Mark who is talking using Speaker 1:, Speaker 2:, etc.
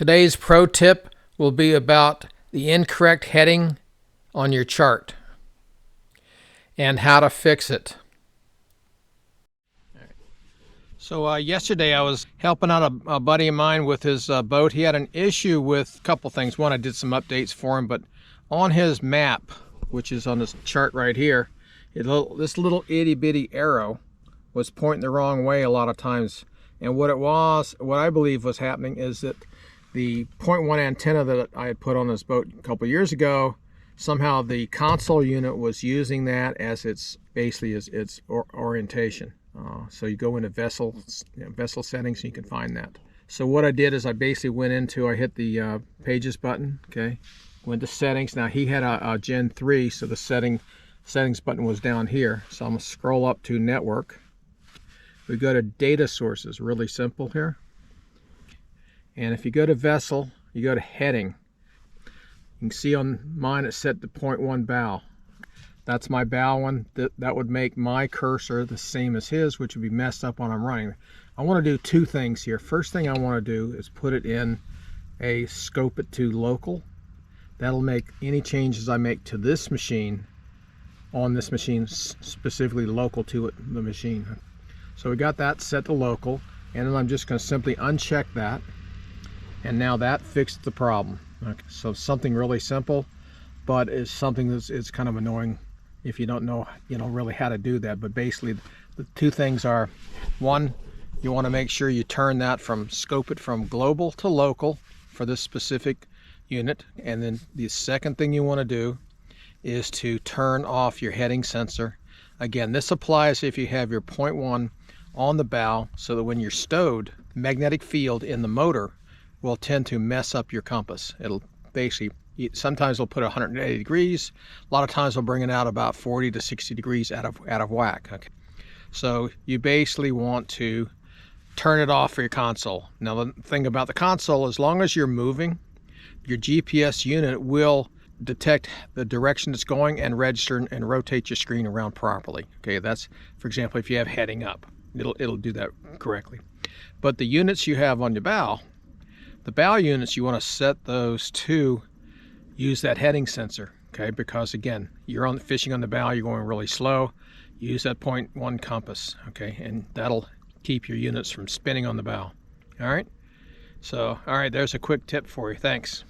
Speaker 1: Today's pro tip will be about the incorrect heading on your chart and how to fix it. So yesterday I was helping out a buddy of mine with his boat. He had an issue with a couple things. One, I did some updates for him, but on his map, which is on this chart right here, this little itty bitty arrow was pointing the wrong way a lot of times. And what I believe was happening is that the 0.1 antenna that I had put on this boat a couple years ago, somehow the console unit was using that as its orientation. So you go into vessel settings and you can find that. So what I did is I basically I hit the pages button, okay, went to settings. Now he had a Gen 3, so the settings button was down here. So I'm gonna scroll up to network. We go to data sources, really simple here. And if you go to vessel, you go to heading. You can see on mine it's set to 0.1 bow. That's my bow one. That would make my cursor the same as his, which would be messed up when I'm running. I want to do two things here. First thing I want to do is put it in a scope it to local. That'll make any changes I make to this machine, on this machine, specifically local to the machine. So we got that set to local, and then I'm just going to simply uncheck that. And now that fixed the problem. Okay, so something really simple, but it's something that's kind of annoying if you don't know, really how to do that. But basically, the two things are: one, you want to make sure you turn that scope it from global to local for this specific unit. And then the second thing you want to do is to turn off your heading sensor. Again, this applies if you have your 0.1 on the bow, so that when you're stowed, the magnetic field in the motor will tend to mess up your compass. It'll basically, sometimes it'll put 180 degrees. A lot of times it'll bring it out about 40 to 60 degrees out of whack. Okay, so you basically want to turn it off for your console. Now the thing about the console, as long as you're moving, your GPS unit will detect the direction it's going and register and rotate your screen around properly. Okay, that's, for example, if you have heading up, it'll do that correctly. But the units you have on your bow, the bow units, you want to set those to use that heading sensor, okay? Because again, you're fishing on the bow, you're going really slow. Use that 0.1 compass, okay? And that'll keep your units from spinning on the bow. All right? So, all right, there's a quick tip for you. Thanks.